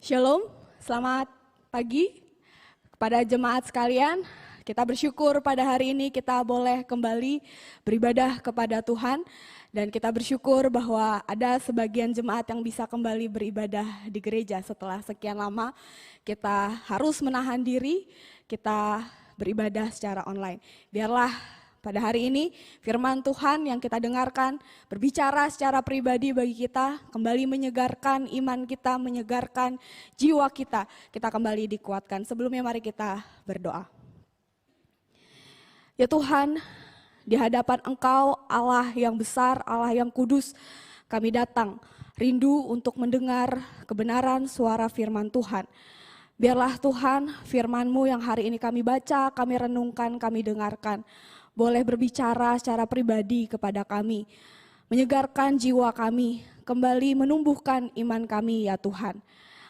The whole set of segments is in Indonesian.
Shalom, selamat pagi kepada jemaat sekalian. Kita bersyukur pada hari ini kita boleh kembali beribadah kepada Tuhan. Dan kita bersyukur bahwa ada sebagian jemaat yang bisa kembali beribadah di gereja setelah sekian lama. Kita harus menahan diri, kita beribadah secara online. Biarlah pada hari ini firman Tuhan yang kita dengarkan berbicara secara pribadi bagi kita, kembali menyegarkan iman kita, menyegarkan jiwa kita. Kita kembali dikuatkan. Sebelumnya mari kita berdoa. Ya Tuhan, di hadapan Engkau Allah yang besar, Allah yang kudus, kami datang rindu untuk mendengar kebenaran suara firman Tuhan. Biarlah Tuhan firman-Mu yang hari ini kami baca, kami renungkan, kami dengarkan, boleh berbicara secara pribadi kepada kami, menyegarkan jiwa kami, kembali menumbuhkan iman kami ya Tuhan.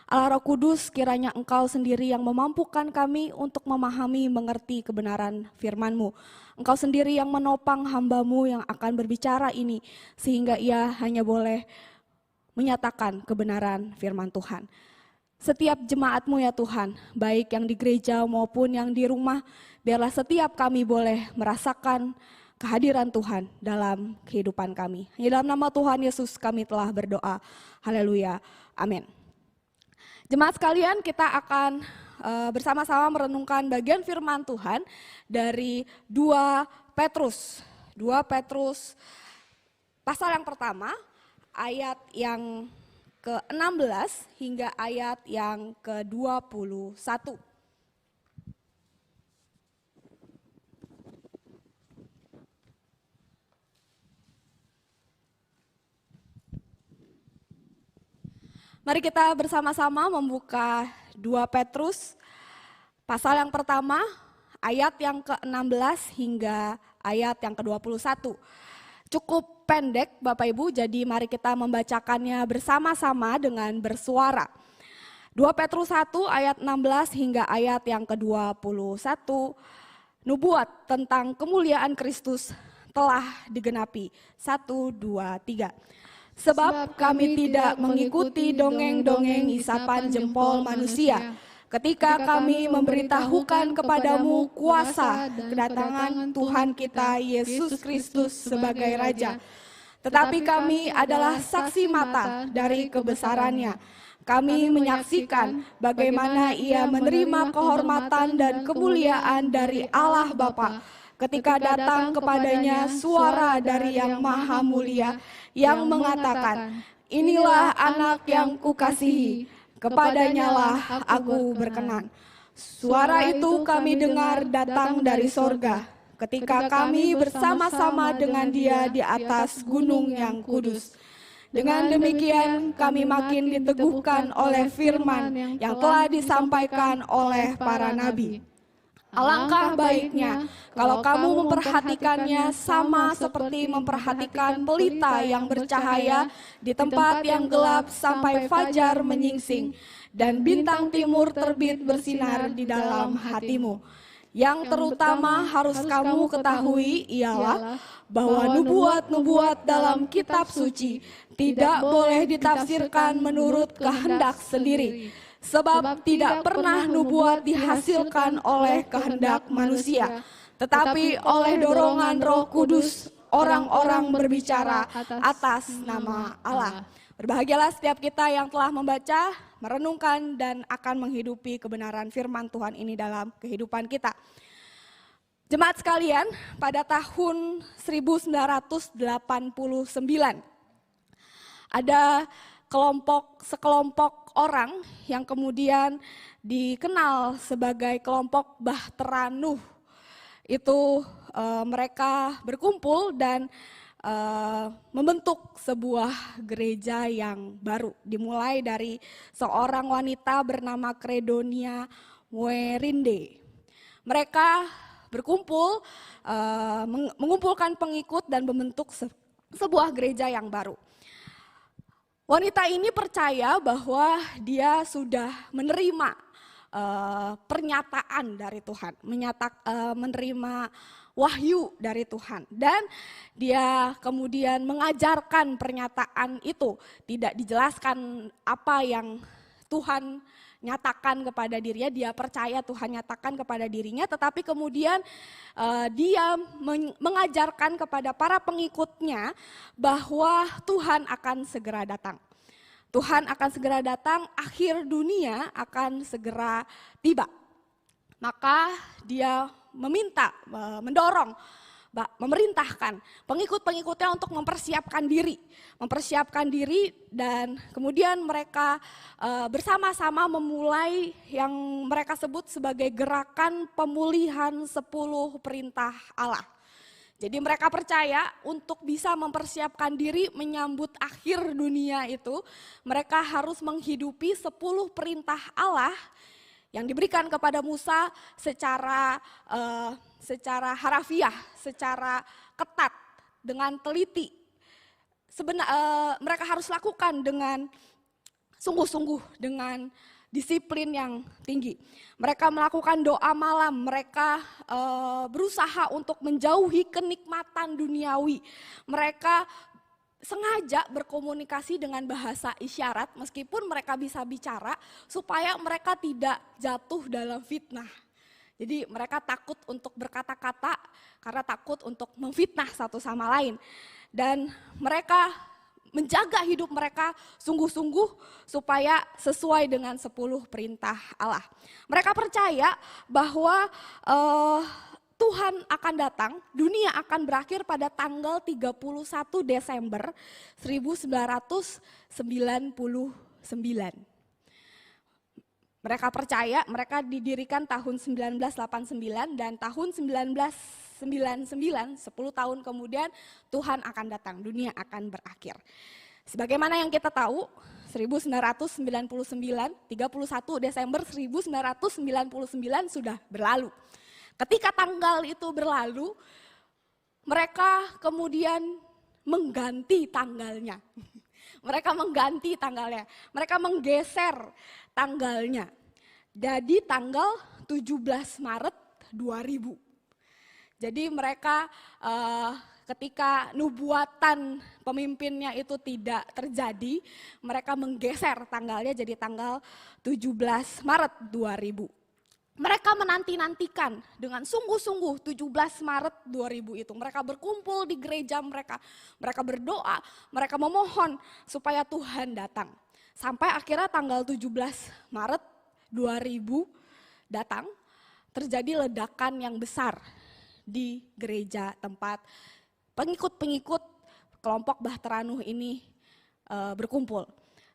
Allah Roh Kudus, kiranya Engkau sendiri yang memampukan kami untuk memahami, mengerti kebenaran firman-Mu. Engkau sendiri yang menopang hamba-Mu yang akan berbicara ini, sehingga ia hanya boleh menyatakan kebenaran firman Tuhan. Setiap jemaat-Mu ya Tuhan, baik yang di gereja maupun yang di rumah, biarlah setiap kami boleh merasakan kehadiran Tuhan dalam kehidupan kami. Hanya dalam nama Tuhan Yesus kami telah berdoa. Haleluya. Amin. Jemaat sekalian, kita akan bersama-sama merenungkan bagian firman Tuhan dari 2 Petrus. 2 Petrus pasal yang pertama, ayat yang ke-16 hingga ayat yang ke-21. Mari kita bersama-sama membuka 2 Petrus pasal yang pertama, ayat yang ke-16 hingga ayat yang ke-21. Cukup pendek Bapak Ibu, jadi mari kita membacakannya bersama-sama dengan bersuara. 2 Petrus 1 ayat 16 hingga ayat yang ke-21. Nubuat tentang kemuliaan Kristus telah digenapi. 1, 2, 3. Sebab kami tidak mengikuti dongeng-dongeng isapan jempol manusia. Ketika kami memberitahukan kepadamu kuasa kedatangan Tuhan kita Yesus Kristus sebagai Raja. Tetapi kami adalah saksi mata dari kebesarannya. Kami menyaksikan bagaimana ia menerima kehormatan dan kemuliaan dari Allah Bapa ketika datang kepadanya suara dari yang maha mulia yang mengatakan, "Inilah anak yang kukasihi, kepadanya lah aku berkenan." Suara itu kami dengar datang dari sorga ketika kami bersama-sama dengan dia di atas gunung yang kudus. Dengan demikian kami makin diteguhkan oleh firman yang telah disampaikan oleh para nabi. Alangkah baiknya kalau kamu memperhatikannya sama seperti memperhatikan pelita yang bercahaya di tempat yang gelap sampai fajar menyingsing dan bintang timur terbit bersinar di dalam hatimu. Yang terutama harus kamu ketahui ialah bahwa nubuat-nubuat dalam kitab suci tidak boleh ditafsirkan menurut kehendak sendiri. Sebab tidak pernah nubuat dihasilkan oleh kehendak manusia, tetapi oleh dorongan Roh Kudus orang-orang berbicara atas nama Allah. Berbahagialah setiap kita yang telah membaca, merenungkan, dan akan menghidupi kebenaran firman Tuhan ini dalam kehidupan kita. Jemaat sekalian, pada tahun 1989 ada sekelompok orang yang kemudian dikenal sebagai kelompok Bahtera Nuh. Itu mereka berkumpul dan membentuk sebuah gereja yang baru. Dimulai dari seorang wanita bernama Credonia Mwerinde. Mereka berkumpul, mengumpulkan pengikut dan membentuk sebuah gereja yang baru. Wanita ini percaya bahwa dia sudah menerima pernyataan dari Tuhan, menerima wahyu dari Tuhan. Dan dia kemudian mengajarkan pernyataan itu, tidak dijelaskan apa yang Tuhan nyatakan kepada dirinya, dia percaya Tuhan nyatakan kepada dirinya, tetapi kemudian dia mengajarkan kepada para pengikutnya bahwa Tuhan akan segera datang. Tuhan akan segera datang, akhir dunia akan segera tiba. Maka dia mendorong, memerintahkan pengikut-pengikutnya untuk mempersiapkan diri dan kemudian mereka bersama-sama memulai yang mereka sebut sebagai gerakan pemulihan 10 perintah Allah. Jadi mereka percaya untuk bisa mempersiapkan diri menyambut akhir dunia itu, mereka harus menghidupi 10 perintah Allah yang diberikan kepada Musa secara harafiah, secara ketat, dengan teliti. Mereka harus lakukan dengan sungguh-sungguh, dengan disiplin yang tinggi. Mereka melakukan doa malam, mereka berusaha untuk menjauhi kenikmatan duniawi. Mereka sengaja berkomunikasi dengan bahasa isyarat meskipun mereka bisa bicara supaya mereka tidak jatuh dalam fitnah. Jadi mereka takut untuk berkata-kata karena takut untuk memfitnah satu sama lain. Dan mereka menjaga hidup mereka sungguh-sungguh supaya sesuai dengan 10 perintah Allah. Mereka percaya bahwa Tuhan akan datang, dunia akan berakhir pada tanggal 31 Desember 1999. Mereka percaya, mereka didirikan tahun 1989 dan tahun 1999, 10 tahun kemudian Tuhan akan datang, dunia akan berakhir. Sebagaimana yang kita tahu, 1999, 31 Desember 1999 sudah berlalu. Ketika tanggal itu berlalu, mereka kemudian mengganti tanggalnya. Mereka mengganti tanggalnya, mereka menggeser tanggalnya. Jadi tanggal 17 Maret 2000. Jadi mereka ketika nubuatan pemimpinnya itu tidak terjadi, mereka menggeser tanggalnya jadi tanggal 17 Maret 2000. Mereka menanti-nantikan dengan sungguh-sungguh 17 Maret 2000 itu. Mereka berkumpul di gereja mereka berdoa, mereka memohon supaya Tuhan datang. Sampai akhirnya tanggal 17 Maret 2000 datang, terjadi ledakan yang besar di gereja tempat pengikut-pengikut kelompok Bahtera Nuh ini berkumpul.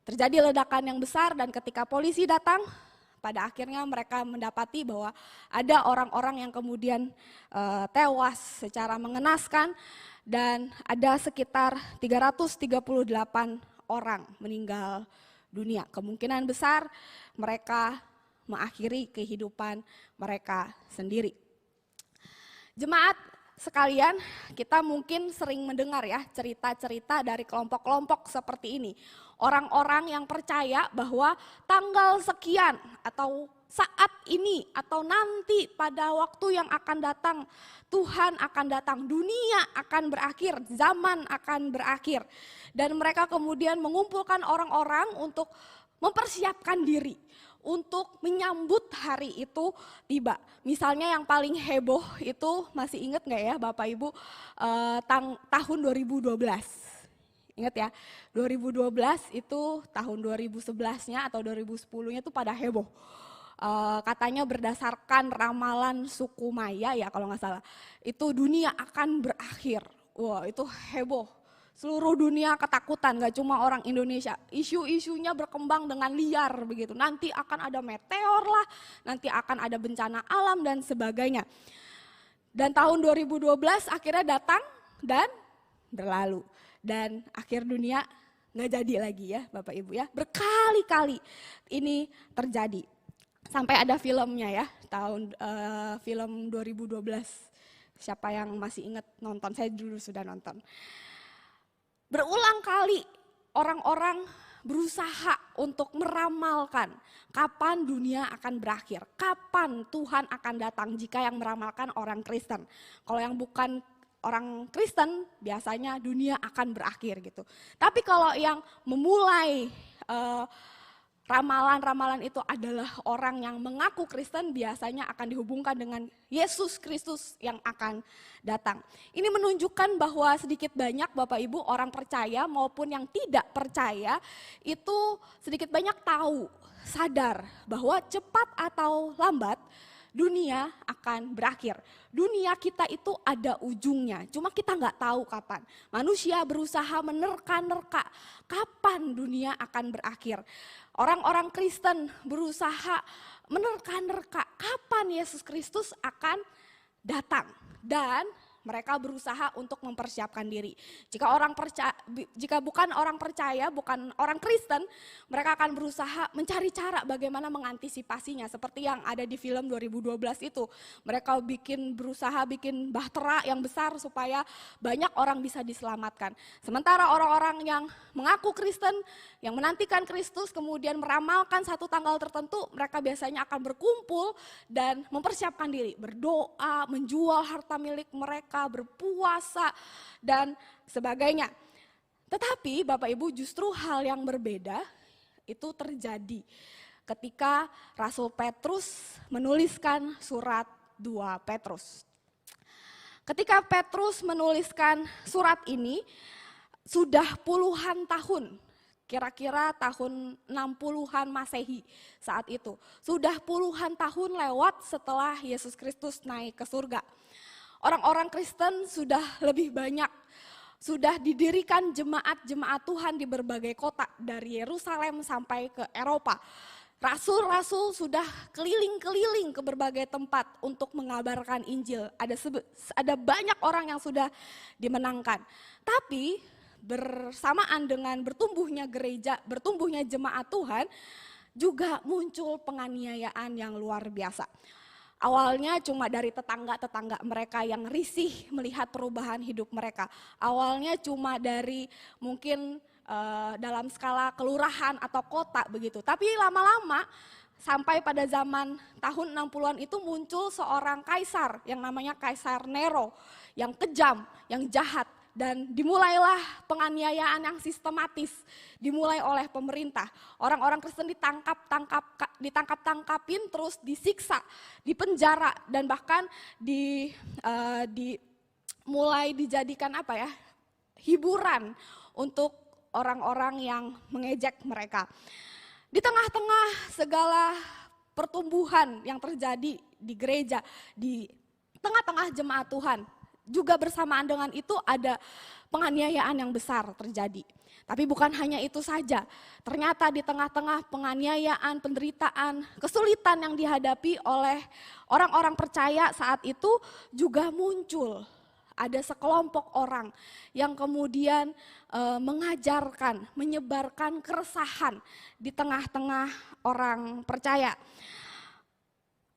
Terjadi ledakan yang besar dan ketika polisi datang, pada akhirnya mereka mendapati bahwa ada orang-orang yang kemudian tewas secara mengenaskan dan ada sekitar 338 orang meninggal dunia. Kemungkinan besar mereka mengakhiri kehidupan mereka sendiri. Jemaat sekalian, kita mungkin sering mendengar ya cerita-cerita dari kelompok-kelompok seperti ini. Orang-orang yang percaya bahwa tanggal sekian atau saat ini atau nanti pada waktu yang akan datang, Tuhan akan datang, dunia akan berakhir, zaman akan berakhir. Dan mereka kemudian mengumpulkan orang-orang untuk mempersiapkan diri, untuk menyambut hari itu tiba. Misalnya yang paling heboh itu, masih ingat nggak ya Bapak Ibu, tahun 2012. Ingat ya, 2012 itu tahun 2011-nya atau 2010-nya itu pada heboh. Katanya berdasarkan ramalan suku Maya ya kalau nggak salah, itu dunia akan berakhir. Wah itu heboh, seluruh dunia ketakutan, gak cuma orang Indonesia. Isu-isunya berkembang dengan liar begitu, nanti akan ada meteor lah, nanti akan ada bencana alam dan sebagainya. Dan tahun 2012 akhirnya datang dan berlalu. Dan akhir dunia gak jadi lagi ya Bapak Ibu ya, berkali-kali ini terjadi. Sampai ada filmnya ya, film 2012. Siapa yang masih ingat nonton, saya dulu sudah nonton. Berulang kali orang-orang berusaha untuk meramalkan kapan dunia akan berakhir, kapan Tuhan akan datang jika yang meramalkan orang Kristen. Kalau yang bukan orang Kristen biasanya dunia akan berakhir gitu. Tapi kalau yang memulai ramalan-ramalan itu adalah orang yang mengaku Kristen biasanya akan dihubungkan dengan Yesus Kristus yang akan datang. Ini menunjukkan bahwa sedikit banyak Bapak Ibu orang percaya maupun yang tidak percaya itu sedikit banyak tahu, sadar bahwa cepat atau lambat dunia akan berakhir. Dunia kita itu ada ujungnya, cuma kita nggak tahu kapan. Manusia berusaha menerka-nerka kapan dunia akan berakhir. Orang-orang Kristen berusaha menerka-nerka kapan Yesus Kristus akan datang. Dan mereka berusaha untuk mempersiapkan diri. Jika bukan orang percaya, bukan orang Kristen, mereka akan berusaha mencari cara bagaimana mengantisipasinya. Seperti yang ada di film 2012 itu. Mereka berusaha bikin bahtera yang besar supaya banyak orang bisa diselamatkan. Sementara orang-orang yang mengaku Kristen, yang menantikan Kristus, kemudian meramalkan satu tanggal tertentu, mereka biasanya akan berkumpul dan mempersiapkan diri. Berdoa, menjual harta milik mereka, berpuasa, dan sebagainya. Tetapi Bapak Ibu justru hal yang berbeda itu terjadi ketika Rasul Petrus menuliskan surat 2 Petrus. Ketika Petrus menuliskan surat ini sudah puluhan tahun, kira-kira tahun 60-an Masehi saat itu. Sudah puluhan tahun lewat setelah Yesus Kristus naik ke surga. Orang-orang Kristen sudah lebih banyak, sudah didirikan jemaat-jemaat Tuhan di berbagai kota dari Yerusalem sampai ke Eropa. Rasul-rasul sudah keliling-keliling ke berbagai tempat untuk mengabarkan Injil. Ada banyak orang yang sudah dimenangkan. Tapi bersamaan dengan bertumbuhnya gereja, bertumbuhnya jemaat Tuhan, juga muncul penganiayaan yang luar biasa. Awalnya cuma dari tetangga-tetangga mereka yang risih melihat perubahan hidup mereka. Awalnya cuma dari mungkin dalam skala kelurahan atau kota begitu. Tapi lama-lama sampai pada zaman tahun 60-an itu muncul seorang kaisar yang namanya Kaisar Nero. Yang kejam, yang jahat. Dan dimulailah penganiayaan yang sistematis dimulai oleh pemerintah. Orang-orang Kristen ditangkap-tangkapin terus disiksa, dipenjara dan bahkan mulai dijadikan hiburan untuk orang-orang yang mengejek mereka. Di tengah-tengah segala pertumbuhan yang terjadi di gereja, di tengah-tengah jemaat Tuhan, juga bersamaan dengan itu ada penganiayaan yang besar terjadi. Tapi bukan hanya itu saja. Ternyata di tengah-tengah penganiayaan, penderitaan, kesulitan yang dihadapi oleh orang-orang percaya saat itu juga muncul. Ada sekelompok orang yang kemudian mengajarkan, menyebarkan keresahan di tengah-tengah orang percaya.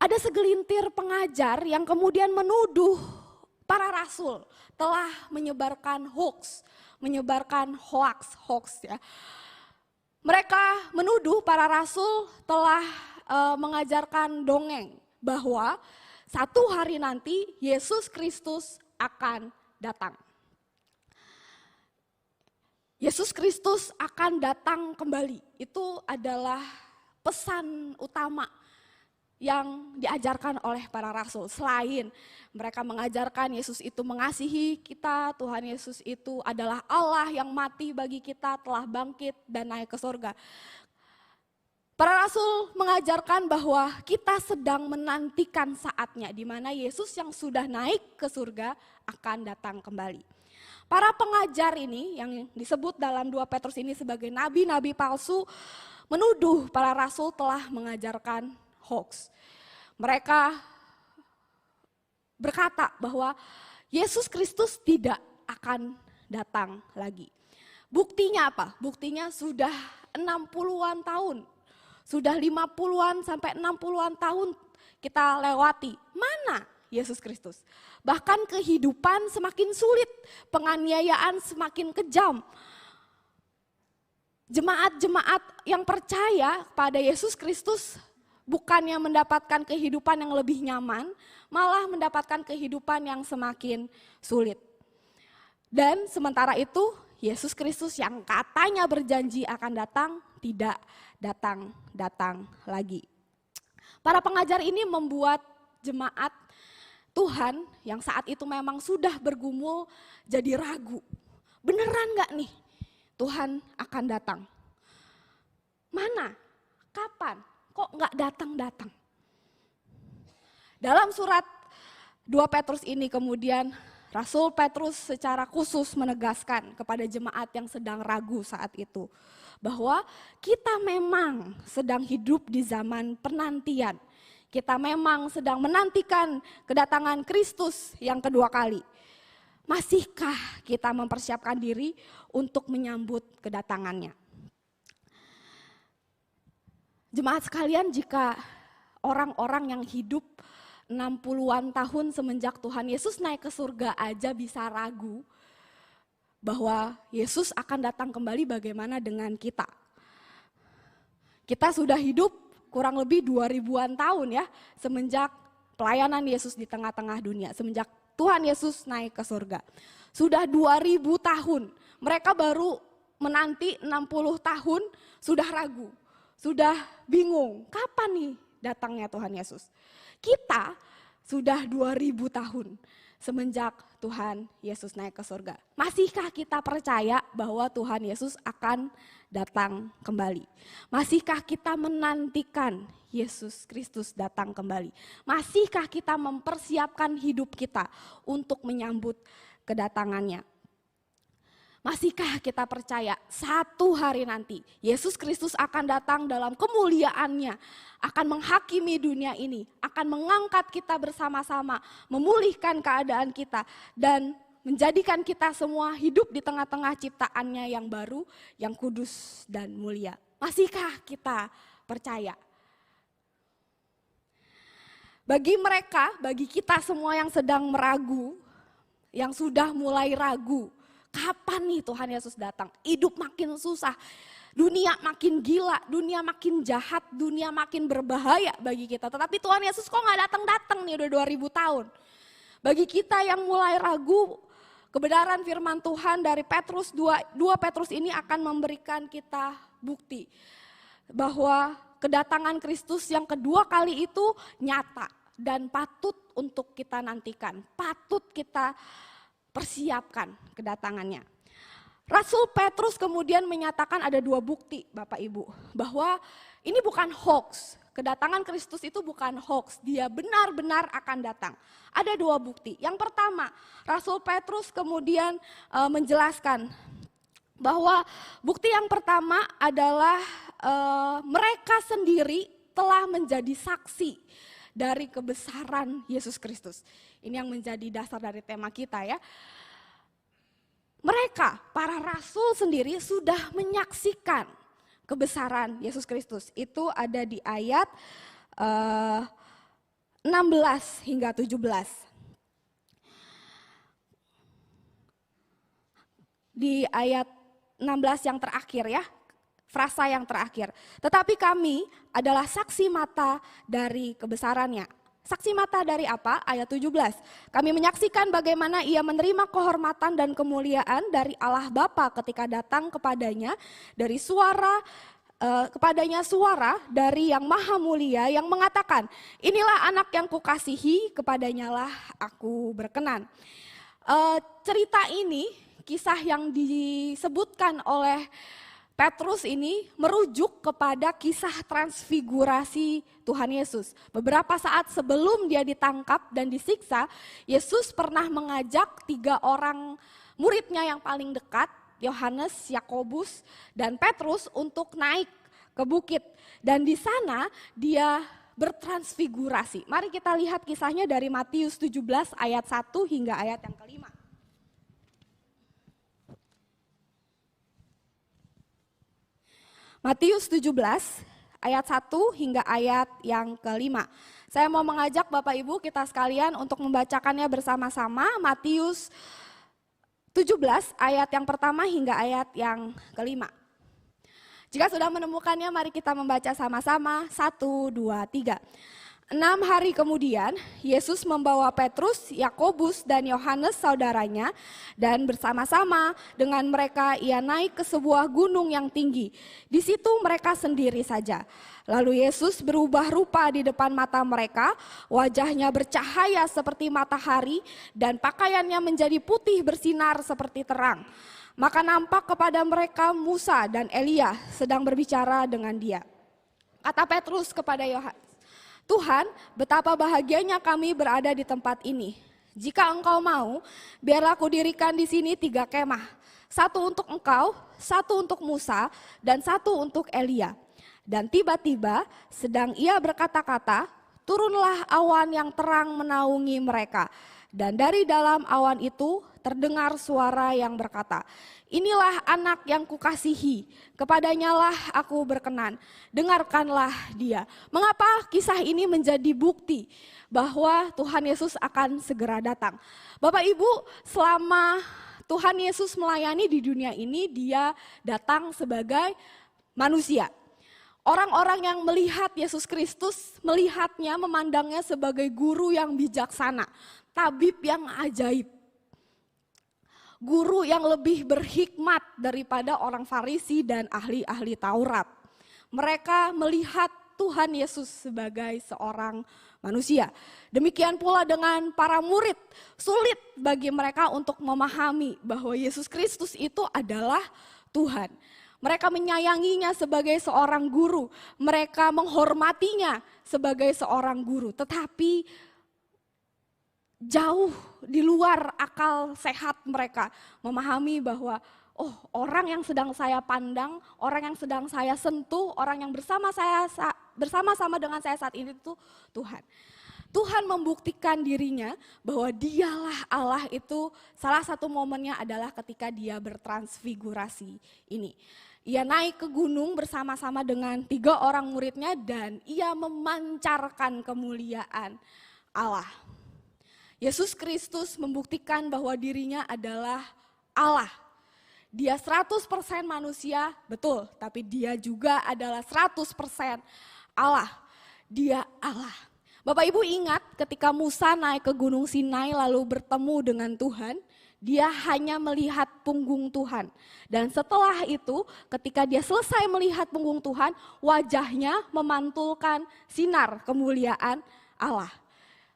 Ada segelintir pengajar yang kemudian menuduh para rasul telah menyebarkan hoax ya. Mereka menuduh para rasul telah mengajarkan dongeng bahwa satu hari nanti Yesus Kristus akan datang. Yesus Kristus akan datang kembali. Itu adalah pesan utama yang diajarkan oleh para rasul. Selain mereka mengajarkan Yesus itu mengasihi kita, Tuhan Yesus itu adalah Allah yang mati bagi kita, telah bangkit dan naik ke surga. Para rasul mengajarkan bahwa kita sedang menantikan saatnya di mana Yesus yang sudah naik ke surga akan datang kembali. Para pengajar ini yang disebut dalam 2 Petrus ini sebagai nabi-nabi palsu menuduh para rasul telah mengajarkan hoax. Mereka berkata bahwa Yesus Kristus tidak akan datang lagi. Buktinya apa? Buktinya sudah 60-an tahun. Sudah 50-an sampai 60-an tahun kita lewati. Mana Yesus Kristus? Bahkan kehidupan semakin sulit, penganiayaan semakin kejam. Jemaat-jemaat yang percaya pada Yesus Kristus bukannya mendapatkan kehidupan yang lebih nyaman, malah mendapatkan kehidupan yang semakin sulit. Dan sementara itu Yesus Kristus yang katanya berjanji akan datang, tidak datang lagi. Para pengajar ini membuat jemaat Tuhan yang saat itu memang sudah bergumul jadi ragu. Beneran gak nih Tuhan akan datang? Mana? Kapan? Kok gak datang-datang? Dalam surat 2 Petrus ini kemudian Rasul Petrus secara khusus menegaskan kepada jemaat yang sedang ragu saat itu. Bahwa kita memang sedang hidup di zaman penantian. Kita memang sedang menantikan kedatangan Kristus yang kedua kali. Masihkah kita mempersiapkan diri untuk menyambut kedatangannya? Jemaat sekalian, jika orang-orang yang hidup 60-an tahun semenjak Tuhan Yesus naik ke surga aja bisa ragu bahwa Yesus akan datang kembali, bagaimana dengan kita? Kita sudah hidup kurang lebih 2000-an tahun ya, semenjak pelayanan Yesus di tengah-tengah dunia, semenjak Tuhan Yesus naik ke surga. Sudah 2000 tahun, mereka baru menanti 60 tahun, sudah ragu, sudah bingung, kapan nih datangnya Tuhan Yesus? Kita sudah 2000 tahun semenjak Tuhan Yesus naik ke surga. Masihkah kita percaya bahwa Tuhan Yesus akan datang kembali? Masihkah kita menantikan Yesus Kristus datang kembali? Masihkah kita mempersiapkan hidup kita untuk menyambut kedatangannya? Masihkah kita percaya satu hari nanti Yesus Kristus akan datang dalam kemuliaannya, akan menghakimi dunia ini, akan mengangkat kita bersama-sama, memulihkan keadaan kita, dan menjadikan kita semua hidup di tengah-tengah ciptaannya yang baru, yang kudus dan mulia? Masihkah kita percaya? Bagi mereka, bagi kita semua yang sedang meragu, yang sudah mulai ragu, kapan nih Tuhan Yesus datang? Hidup makin susah, dunia makin gila, dunia makin jahat, dunia makin berbahaya bagi kita. Tetapi Tuhan Yesus kok gak datang-datang nih udah 2000 tahun. Bagi kita yang mulai ragu, kebenaran firman Tuhan dari Petrus 2 Petrus ini akan memberikan kita bukti bahwa kedatangan Kristus yang kedua kali itu nyata dan patut untuk kita nantikan, patut kita persiapkan kedatangannya. Rasul Petrus kemudian menyatakan ada 2 bukti Bapak Ibu, bahwa ini bukan hoax, kedatangan Kristus itu bukan hoax, dia benar-benar akan datang. Ada 2 bukti. Yang pertama, Rasul Petrus kemudian menjelaskan bahwa bukti yang pertama adalah mereka sendiri telah menjadi saksi dari kebesaran Yesus Kristus. Ini yang menjadi dasar dari tema kita ya. Mereka, para rasul sendiri sudah menyaksikan kebesaran Yesus Kristus. Itu ada di ayat 16 hingga 17. Di ayat 16 yang terakhir ya, frasa yang terakhir. Tetapi kami adalah saksi mata dari kebesarannya. Saksi mata dari apa? Ayat 17. Kami menyaksikan bagaimana ia menerima kehormatan dan kemuliaan dari Allah Bapa ketika datang kepadanya dari kepadanya suara dari yang maha mulia yang mengatakan, inilah anak yang kukasihi, kepadanya lah aku berkenan. Cerita ini, kisah yang disebutkan oleh Petrus ini merujuk kepada kisah transfigurasi Tuhan Yesus. Beberapa saat sebelum dia ditangkap dan disiksa, Yesus pernah mengajak 3 orang muridnya yang paling dekat, Yohanes, Yakobus, dan Petrus untuk naik ke bukit. Dan di sana dia bertransfigurasi. Mari kita lihat kisahnya dari Matius 17 ayat 1 hingga ayat yang kelima. Matius 17 ayat 1 hingga ayat yang kelima. Saya mau mengajak Bapak Ibu kita sekalian untuk membacakannya bersama-sama. Matius 17 ayat yang pertama hingga ayat yang kelima. Jika sudah menemukannya, mari kita membaca sama-sama. 1, 2, 3. 6 hari kemudian, Yesus membawa Petrus, Yakobus, dan Yohanes saudaranya, dan bersama-sama dengan mereka ia naik ke sebuah gunung yang tinggi. Di situ mereka sendiri saja. Lalu Yesus berubah rupa di depan mata mereka, wajahnya bercahaya seperti matahari, dan pakaiannya menjadi putih bersinar seperti terang. Maka nampak kepada mereka Musa dan Elia sedang berbicara dengan dia. Kata Petrus kepada Yohanes, Tuhan, betapa bahagianya kami berada di tempat ini. Jika engkau mau, biarlah aku dirikan di sini 3 kemah. 1 untuk engkau, 1 untuk Musa, dan 1 untuk Elia. Dan tiba-tiba sedang ia berkata-kata, turunlah awan yang terang menaungi mereka. Dan dari dalam awan itu terdengar suara yang berkata, inilah anak yang kukasihi, kepadanyalah aku berkenan, dengarkanlah dia. Mengapa kisah ini menjadi bukti bahwa Tuhan Yesus akan segera datang? Bapak Ibu, selama Tuhan Yesus melayani di dunia ini, dia datang sebagai manusia. Orang-orang yang melihat Yesus Kristus, melihatnya, memandangnya sebagai guru yang bijaksana, tabib yang ajaib. Guru yang lebih berhikmat daripada orang Farisi dan ahli-ahli Taurat. Mereka melihat Tuhan Yesus sebagai seorang manusia. Demikian pula dengan para murid, sulit bagi mereka untuk memahami bahwa Yesus Kristus itu adalah Tuhan. Mereka menyayanginya sebagai seorang guru, mereka menghormatinya sebagai seorang guru, tetapi jauh di luar akal sehat mereka memahami bahwa orang yang sedang saya pandang, orang yang sedang saya sentuh, orang yang bersama-sama dengan saya saat ini itu Tuhan. Tuhan membuktikan dirinya bahwa dialah Allah itu salah satu momennya adalah ketika dia bertransfigurasi ini. Ia naik ke gunung bersama-sama dengan 3 orang muridnya dan ia memancarkan kemuliaan Allah. Yesus Kristus membuktikan bahwa dirinya adalah Allah. Dia 100% manusia, betul, tapi dia juga adalah 100% Allah. Dia Allah. Bapak Ibu ingat ketika Musa naik ke Gunung Sinai lalu bertemu dengan Tuhan, dia hanya melihat punggung Tuhan. Dan setelah itu ketika dia selesai melihat punggung Tuhan, wajahnya memantulkan sinar kemuliaan Allah.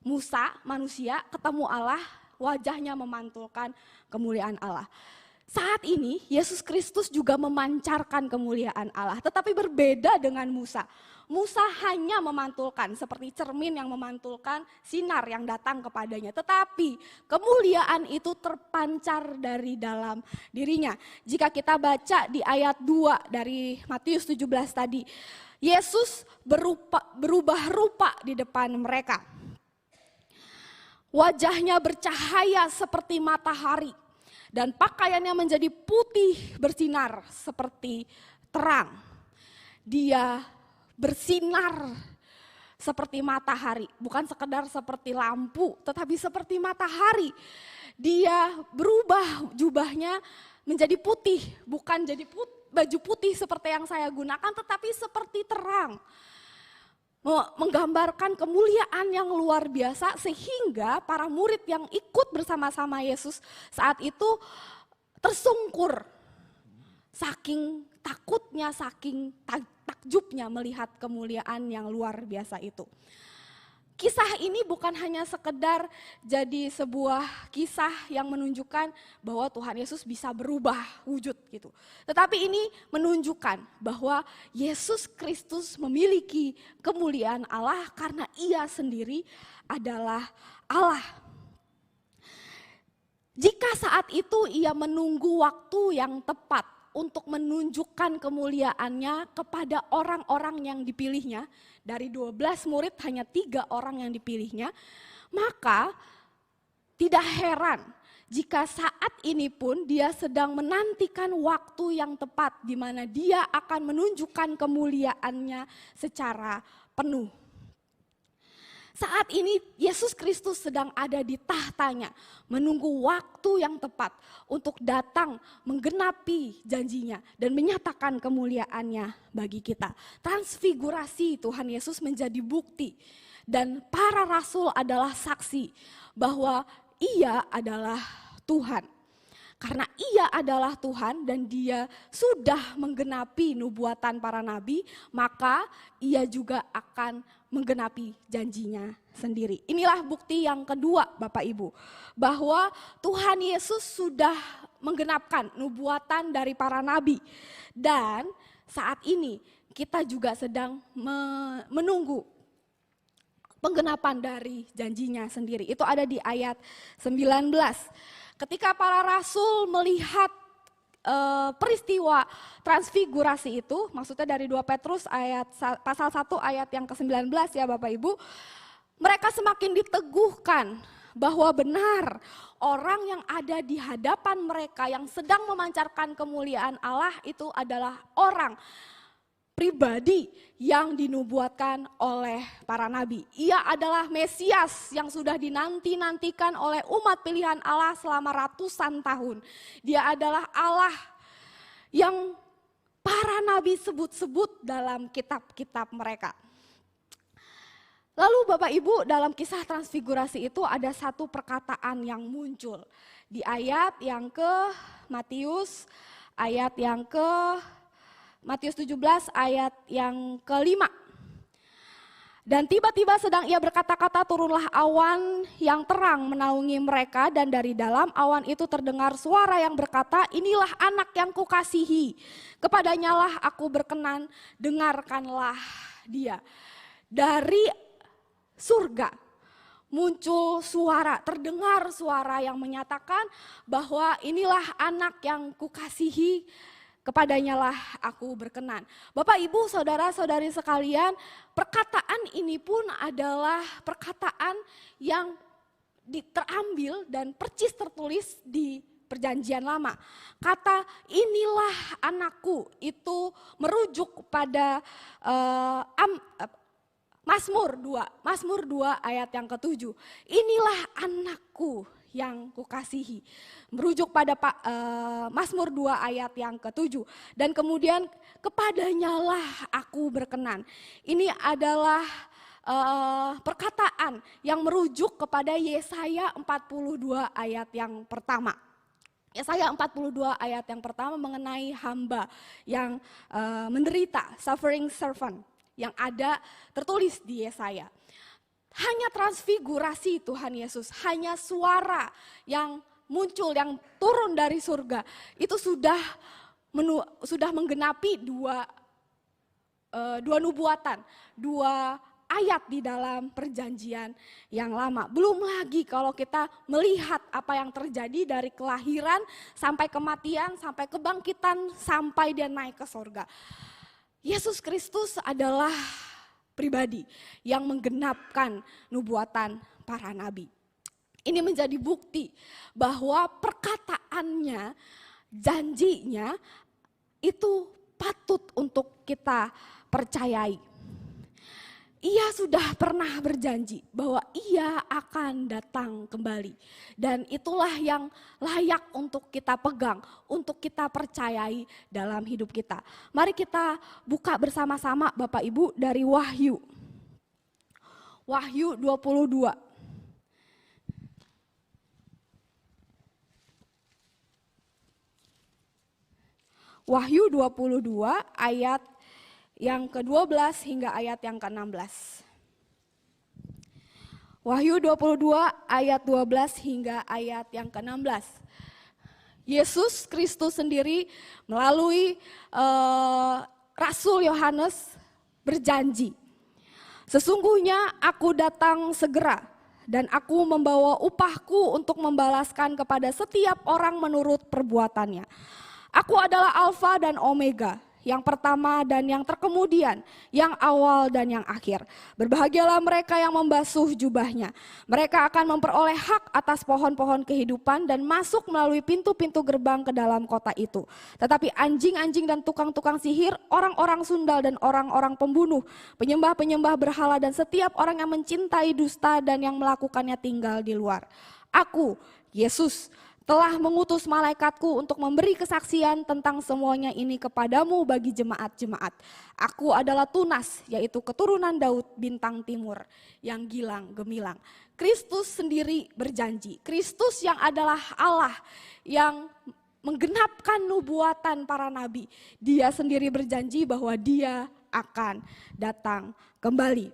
Musa manusia ketemu Allah, wajahnya memantulkan kemuliaan Allah. Saat ini Yesus Kristus juga memancarkan kemuliaan Allah, tetapi berbeda dengan Musa. Musa hanya memantulkan seperti cermin yang memantulkan sinar yang datang kepadanya. Tetapi kemuliaan itu terpancar dari dalam dirinya. Jika kita baca di ayat 2 dari Matius 17 tadi, Yesus berubah rupa di depan mereka. Wajahnya bercahaya seperti matahari dan pakaiannya menjadi putih bersinar seperti terang. Dia bersinar seperti matahari, bukan sekedar seperti lampu, tetapi seperti matahari. Dia berubah jubahnya menjadi putih, bukan jadi baju putih seperti yang saya gunakan, tetapi seperti terang. Menggambarkan kemuliaan yang luar biasa sehingga para murid yang ikut bersama-sama Yesus saat itu tersungkur. Saking takutnya, saking takjubnya melihat kemuliaan yang luar biasa itu. Kisah ini bukan hanya sekedar jadi sebuah kisah yang menunjukkan bahwa Tuhan Yesus bisa berubah wujud gitu. Tetapi ini menunjukkan bahwa Yesus Kristus memiliki kemuliaan Allah karena ia sendiri adalah Allah. Jika saat itu ia menunggu waktu yang tepat untuk menunjukkan kemuliaannya kepada orang-orang yang dipilihnya, dari 12 murid hanya 3 orang yang dipilihnya, maka tidak heran jika saat ini pun dia sedang menantikan waktu yang tepat di mana dia akan menunjukkan kemuliaannya secara penuh. Saat ini Yesus Kristus sedang ada di tahtanya, menunggu waktu yang tepat untuk datang menggenapi janjinya dan menyatakan kemuliaannya bagi kita. Transfigurasi Tuhan Yesus menjadi bukti Dan para rasul adalah saksi bahwa ia adalah Tuhan. Karena ia adalah Tuhan dan dia sudah menggenapi nubuatan para nabi, maka ia juga akan menggenapi janjinya sendiri. Inilah bukti yang kedua Bapak Ibu, bahwa Tuhan Yesus sudah menggenapkan nubuatan dari para nabi. Dan saat ini kita juga sedang menunggu penggenapan dari janjinya sendiri. Itu ada di ayat 19. Ketika para rasul melihat peristiwa transfigurasi itu, maksudnya dari 2 Petrus pasal 1 ayat yang ke-19 ya Bapak Ibu, mereka semakin diteguhkan bahwa benar orang yang ada di hadapan mereka yang sedang memancarkan kemuliaan Allah itu adalah orang pribadi yang dinubuatkan oleh para nabi. Ia adalah Mesias yang sudah dinanti-nantikan oleh umat pilihan Allah selama ratusan tahun. Dia adalah Allah yang para nabi sebut-sebut dalam kitab-kitab mereka. Lalu Bapak Ibu, dalam kisah transfigurasi itu ada satu perkataan yang muncul. Di ayat yang ke Matius 17 ayat yang ke-5. Dan tiba-tiba sedang ia berkata-kata, turunlah awan yang terang menaungi mereka, dan dari dalam awan itu terdengar suara yang berkata, inilah anak yang kukasihi, kepadanyalah aku berkenan, dengarkanlah dia. Dari surga muncul suara, terdengar suara yang menyatakan bahwa inilah anak yang kukasihi, kepadanyalah aku berkenan. Bapak, Ibu, saudara-saudari sekalian, perkataan ini pun adalah perkataan yang terambil dan percis tertulis di Perjanjian Lama. Kata inilah anakku itu merujuk pada Mazmur 2 ayat yang ke-7. Inilah anakku yang kukasihi. Merujuk pada Mazmur 2 ayat yang ke-7. Dan kemudian kepadanyalah aku berkenan. Ini adalah perkataan yang merujuk kepada Yesaya 42 ayat yang pertama. Yesaya 42 ayat yang pertama mengenai hamba yang menderita, suffering servant, yang ada tertulis di Yesaya. Hanya transfigurasi Tuhan Yesus, hanya suara yang muncul, yang turun dari surga, itu sudah menggenapi dua nubuatan, 2 ayat di dalam perjanjian yang lama. Belum lagi kalau kita melihat apa yang terjadi dari kelahiran sampai kematian, sampai kebangkitan, sampai dia naik ke surga. Yesus Kristus adalah pribadi yang menggenapkan nubuatan para nabi. Ini menjadi bukti bahwa perkataannya, janjinya itu patut untuk kita percayai. Ia sudah pernah berjanji bahwa ia akan datang kembali. Dan itulah yang layak untuk kita pegang, untuk kita percayai dalam hidup kita. Mari kita buka bersama-sama Bapak Ibu dari Wahyu. Wahyu 22. Wahyu 22 ayat yang ke-12 hingga ayat yang ke-16. Wahyu 22 ayat 12 hingga ayat yang ke-16. Yesus Kristus sendiri melalui Rasul Yohanes berjanji, sesungguhnya aku datang segera dan aku membawa upahku untuk membalaskan kepada setiap orang menurut perbuatannya. Aku adalah Alfa dan Omega, yang pertama dan yang terkemudian, yang awal dan yang akhir. Berbahagialah mereka yang membasuh jubahnya. Mereka akan memperoleh hak atas pohon-pohon kehidupan dan masuk melalui pintu-pintu gerbang ke dalam kota itu. Tetapi anjing-anjing dan tukang-tukang sihir, orang-orang sundal dan orang-orang pembunuh, penyembah-penyembah berhala dan setiap orang yang mencintai dusta dan yang melakukannya tinggal di luar. Aku, Yesus, telah mengutus malaikatku untuk memberi kesaksian tentang semuanya ini kepadamu bagi jemaat-jemaat. Aku adalah Tunas, yaitu keturunan Daud bintang timur yang gilang gemilang. Kristus sendiri berjanji, Kristus yang adalah Allah yang menggenapkan nubuatan para nabi. Dia sendiri berjanji bahwa dia akan datang kembali.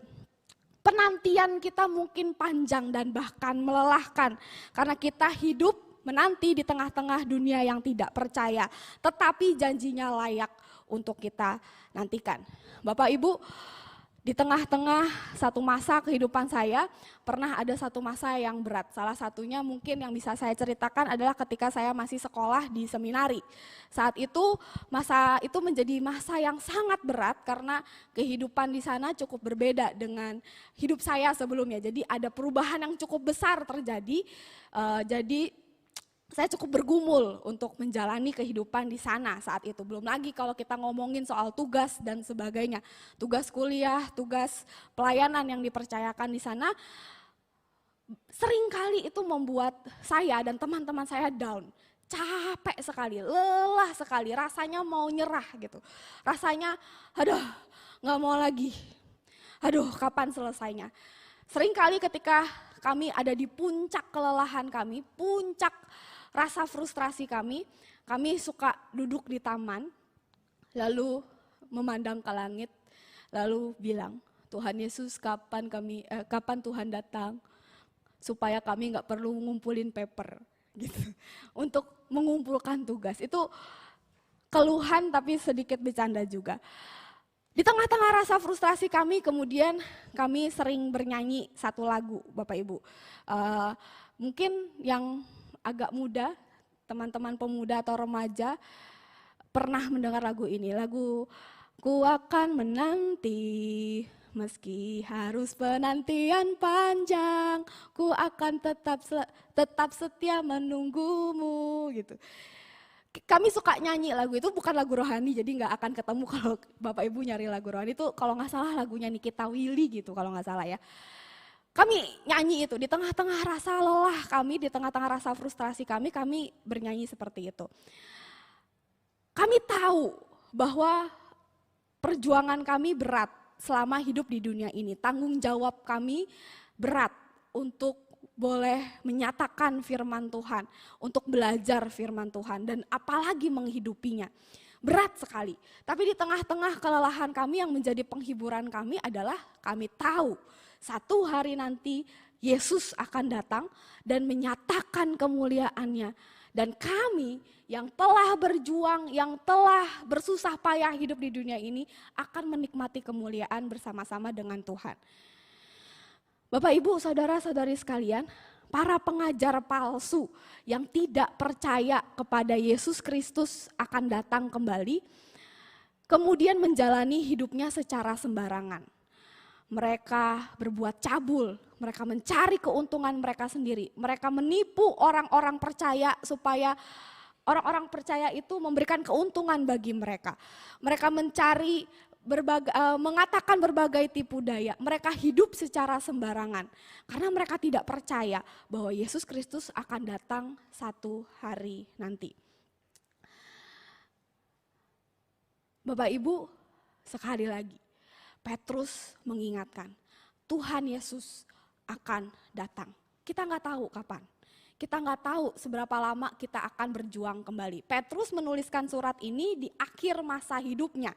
Penantian kita mungkin panjang dan bahkan melelahkan karena kita hidup menanti di tengah-tengah dunia yang tidak percaya, tetapi janjinya layak untuk kita nantikan. Bapak Ibu, di tengah-tengah satu masa kehidupan saya, pernah ada satu masa yang berat. Salah satunya mungkin yang bisa saya ceritakan adalah ketika saya masih sekolah di seminari. Saat itu, masa itu menjadi masa yang sangat berat karena kehidupan di sana cukup berbeda dengan hidup saya sebelumnya. Jadi ada perubahan yang cukup besar terjadi, jadi saya cukup bergumul untuk menjalani kehidupan di sana saat itu. Belum lagi kalau kita ngomongin soal tugas dan sebagainya. Tugas kuliah, tugas pelayanan yang dipercayakan di sana. Seringkali itu membuat saya dan teman-teman saya down. Capek sekali, lelah sekali, rasanya mau nyerah gitu. Rasanya, aduh gak mau lagi. Aduh kapan selesainya. Seringkali ketika kami ada di puncak kelelahan kami, puncak rasa frustrasi kami suka duduk di taman, lalu memandang ke langit, lalu bilang, Tuhan Yesus kapan Tuhan datang, supaya kami gak perlu ngumpulin paper, gitu, untuk mengumpulkan tugas. Itu keluhan tapi sedikit bercanda juga. Di tengah-tengah rasa frustrasi kami, kemudian kami sering bernyanyi satu lagu, Bapak Ibu. Mungkin yang agak muda, teman-teman pemuda atau remaja pernah mendengar lagu ini. Lagu Ku Akan Menanti meski harus penantian panjang, ku akan tetap setia menunggumu gitu. Kami suka nyanyi lagu itu, bukan lagu rohani, jadi nggak akan ketemu kalau Bapak Ibu nyari lagu rohani itu kalau nggak salah lagunya Nikita Willy gitu kalau nggak salah ya. Kami nyanyi itu di tengah-tengah rasa lelah kami, di tengah-tengah rasa frustrasi kami bernyanyi seperti itu. Kami tahu bahwa perjuangan kami berat selama hidup di dunia ini. Tanggung jawab kami berat untuk boleh menyatakan firman Tuhan, untuk belajar firman Tuhan dan apalagi menghidupinya. Berat sekali. Tapi di tengah-tengah kelelahan kami yang menjadi penghiburan kami adalah kami tahu satu hari nanti Yesus akan datang dan menyatakan kemuliaannya. Dan kami yang telah berjuang, yang telah bersusah payah hidup di dunia ini akan menikmati kemuliaan bersama-sama dengan Tuhan. Bapak, Ibu, saudara-saudari sekalian, para pengajar palsu yang tidak percaya kepada Yesus Kristus akan datang kembali, kemudian menjalani hidupnya secara sembarangan. Mereka berbuat cabul, mereka mencari keuntungan mereka sendiri. Mereka menipu orang-orang percaya supaya orang-orang percaya itu memberikan keuntungan bagi mereka. Mereka mengatakan berbagai tipu daya. Mereka hidup secara sembarangan karena mereka tidak percaya bahwa Yesus Kristus akan datang satu hari nanti. Bapak Ibu, sekali lagi Petrus mengingatkan, Tuhan Yesus akan datang. Kita nggak tahu kapan, kita nggak tahu seberapa lama kita akan berjuang kembali. Petrus menuliskan surat ini di akhir masa hidupnya,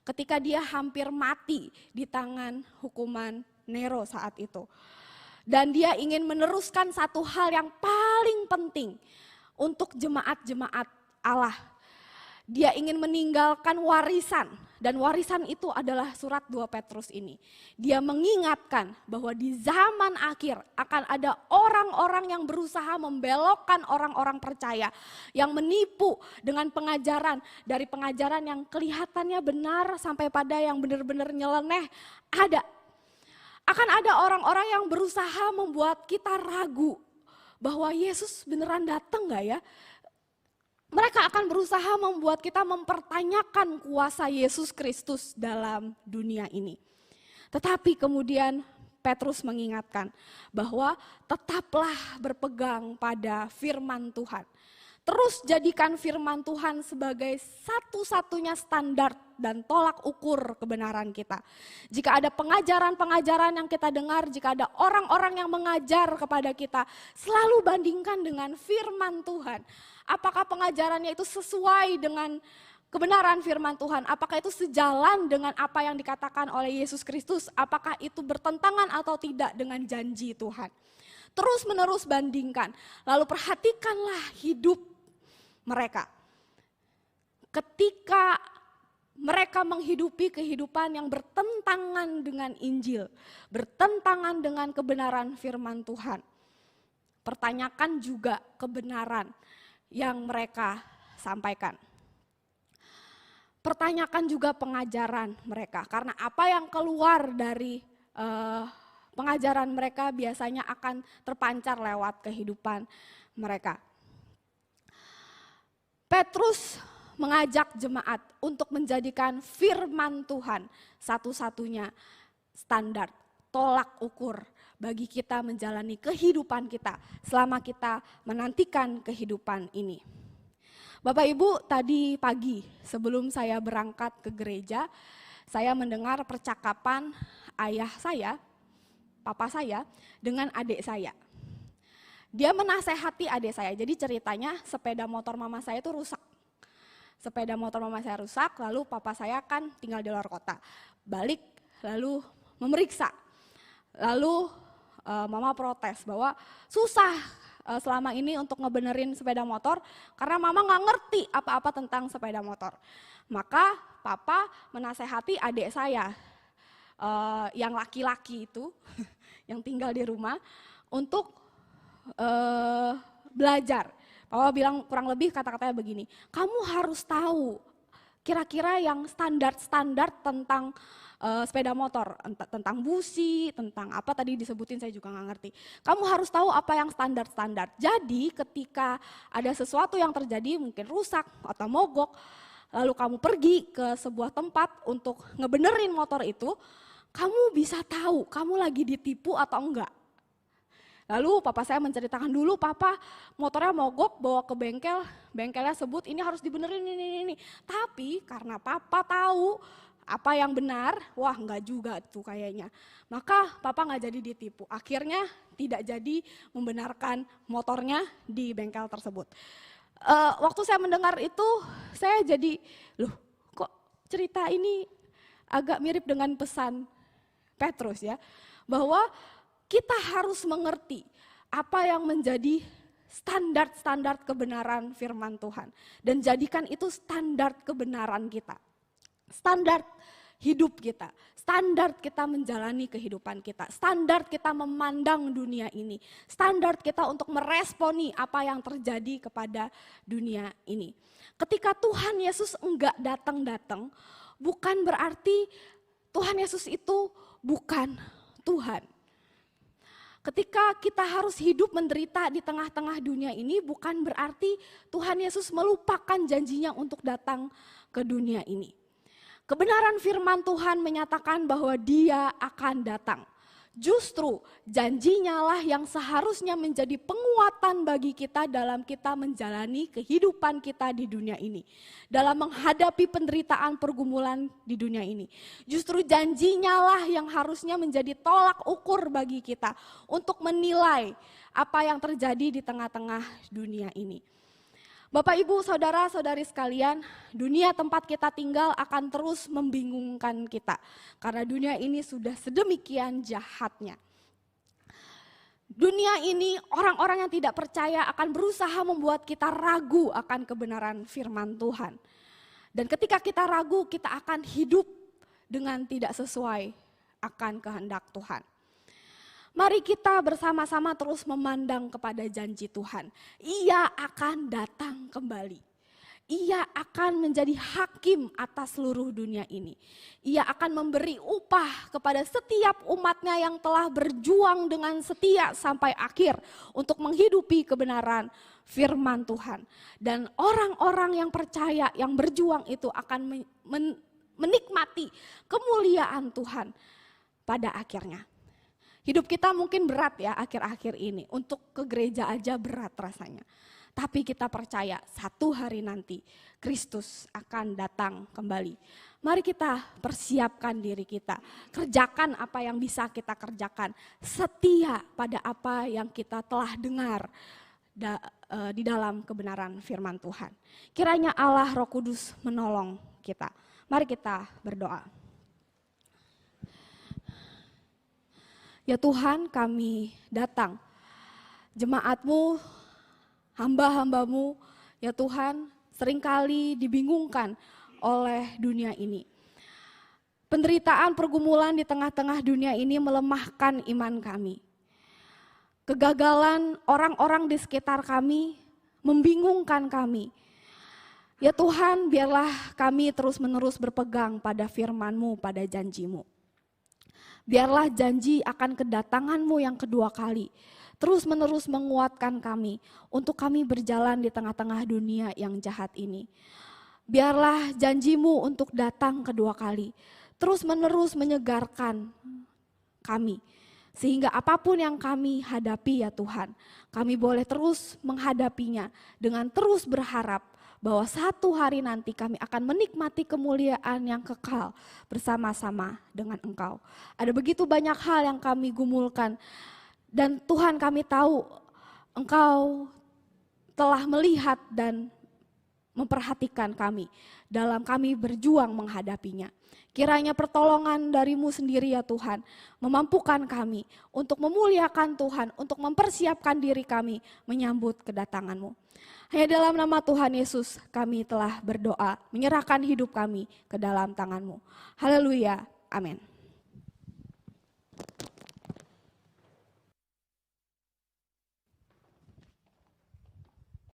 ketika dia hampir mati di tangan hukuman Nero saat itu. Dan dia ingin meneruskan satu hal yang paling penting untuk jemaat-jemaat Allah. Dia ingin meninggalkan warisan, dan warisan itu adalah surat 2 Petrus ini. Dia mengingatkan bahwa di zaman akhir akan ada orang-orang yang berusaha membelokkan orang-orang percaya, yang menipu dengan pengajaran, dari pengajaran yang kelihatannya benar sampai pada yang benar-benar nyeleneh. Akan ada orang-orang yang berusaha membuat kita ragu bahwa Yesus beneran datang gak ya? Mereka akan berusaha membuat kita mempertanyakan kuasa Yesus Kristus dalam dunia ini. Tetapi kemudian Petrus mengingatkan bahwa tetaplah berpegang pada firman Tuhan. Terus jadikan firman Tuhan sebagai satu-satunya standar dan tolak ukur kebenaran kita. Jika ada pengajaran-pengajaran yang kita dengar, jika ada orang-orang yang mengajar kepada kita, selalu bandingkan dengan firman Tuhan. Apakah pengajarannya itu sesuai dengan kebenaran firman Tuhan? Apakah itu sejalan dengan apa yang dikatakan oleh Yesus Kristus? Apakah itu bertentangan atau tidak dengan janji Tuhan? Terus menerus bandingkan, lalu perhatikanlah hidup mereka. Ketika mereka menghidupi kehidupan yang bertentangan dengan Injil, bertentangan dengan kebenaran firman Tuhan. Pertanyakan juga kebenaran yang mereka sampaikan. Pertanyakan juga pengajaran mereka, karena apa yang keluar dari pengajaran mereka biasanya akan terpancar lewat kehidupan mereka. Petrus mengajak jemaat untuk menjadikan firman Tuhan satu-satunya standar, tolak ukur bagi kita menjalani kehidupan kita selama kita menantikan kehidupan ini. Bapak Ibu, tadi pagi sebelum saya berangkat ke gereja, saya mendengar percakapan ayah saya, papa saya, dengan adik saya. Dia menasehati adik saya, jadi ceritanya sepeda motor mama saya itu rusak. Sepeda motor mama saya rusak, lalu papa saya kan tinggal di luar kota. Balik, lalu memeriksa. Lalu mama protes bahwa susah selama ini untuk ngebenerin sepeda motor karena mama nggak ngerti apa-apa tentang sepeda motor. Maka papa menasehati adik saya yang laki-laki itu, yang tinggal di rumah, untuk belajar. Papa bilang kurang lebih kata-katanya begini, kamu harus tahu kira-kira yang standar-standar tentang sepeda motor, tentang busi, tentang apa tadi disebutin saya juga nggak ngerti. Kamu harus tahu apa yang standar-standar. Jadi ketika ada sesuatu yang terjadi mungkin rusak atau mogok, lalu kamu pergi ke sebuah tempat untuk ngebenerin motor itu, kamu bisa tahu kamu lagi ditipu atau enggak. Lalu papa saya menceritakan dulu, papa motornya mogok bawa ke bengkel, bengkelnya sebut ini harus dibenerin ini. Tapi karena papa tahu apa yang benar, wah enggak juga tuh kayaknya. Maka papa enggak jadi ditipu, akhirnya tidak jadi membenarkan motornya di bengkel tersebut. Waktu saya mendengar itu, saya jadi, loh kok cerita ini agak mirip dengan pesan Petrus ya, bahwa kita harus mengerti apa yang menjadi standar-standar kebenaran firman Tuhan. Dan jadikan itu standar kebenaran kita. Standar hidup kita. Standar kita menjalani kehidupan kita. Standar kita memandang dunia ini. Standar kita untuk meresponi apa yang terjadi kepada dunia ini. Ketika Tuhan Yesus enggak datang-datang, bukan berarti Tuhan Yesus itu bukan Tuhan. Ketika kita harus hidup menderita di tengah-tengah dunia ini, bukan berarti Tuhan Yesus melupakan janjinya untuk datang ke dunia ini. Kebenaran firman Tuhan menyatakan bahwa Dia akan datang. Justru janjinya lah yang seharusnya menjadi penguatan bagi kita dalam kita menjalani kehidupan kita di dunia ini. Dalam menghadapi penderitaan pergumulan di dunia ini. Justru janjinya lah yang harusnya menjadi tolak ukur bagi kita untuk menilai apa yang terjadi di tengah-tengah dunia ini. Bapak, Ibu, Saudara-saudari sekalian, dunia tempat kita tinggal akan terus membingungkan kita. Karena dunia ini sudah sedemikian jahatnya. Dunia ini orang-orang yang tidak percaya akan berusaha membuat kita ragu akan kebenaran firman Tuhan. Dan ketika kita ragu, kita akan hidup dengan tidak sesuai akan kehendak Tuhan. Mari kita bersama-sama terus memandang kepada janji Tuhan. Ia akan datang kembali. Ia akan menjadi hakim atas seluruh dunia ini. Ia akan memberi upah kepada setiap umatnya yang telah berjuang dengan setia sampai akhir untuk menghidupi kebenaran firman Tuhan. Dan orang-orang yang percaya, yang berjuang itu akan menikmati kemuliaan Tuhan pada akhirnya. Hidup kita mungkin berat ya akhir-akhir ini, untuk ke gereja aja berat rasanya. Tapi kita percaya satu hari nanti Kristus akan datang kembali. Mari kita persiapkan diri kita, kerjakan apa yang bisa kita kerjakan, setia pada apa yang kita telah dengar di dalam kebenaran firman Tuhan. Kiranya Allah Roh Kudus menolong kita. Mari kita berdoa. Ya Tuhan, kami datang, jemaat-Mu, hamba-hamba-Mu, ya Tuhan, seringkali dibingungkan oleh dunia ini. Penderitaan, pergumulan di tengah-tengah dunia ini melemahkan iman kami. Kegagalan orang-orang di sekitar kami membingungkan kami. Ya Tuhan, biarlah kami terus-menerus berpegang pada firman-Mu, pada janji-Mu. Biarlah janji akan kedatangan-Mu yang kedua kali terus-menerus menguatkan kami untuk kami berjalan di tengah-tengah dunia yang jahat ini. Biarlah janji-Mu untuk datang kedua kali terus-menerus menyegarkan kami. Sehingga apapun yang kami hadapi ya Tuhan, kami boleh terus menghadapinya dengan terus berharap bahwa satu hari nanti kami akan menikmati kemuliaan yang kekal bersama-sama dengan Engkau. Ada begitu banyak hal yang kami gumulkan, dan Tuhan kami tahu Engkau telah melihat dan memperhatikan kami dalam kami berjuang menghadapinya. Kiranya pertolongan dari-Mu sendiri ya Tuhan memampukan kami untuk memuliakan Tuhan, untuk mempersiapkan diri kami menyambut kedatangan-Mu. Hanya dalam nama Tuhan Yesus kami telah berdoa, menyerahkan hidup kami ke dalam tangan-Mu. Haleluya, amin.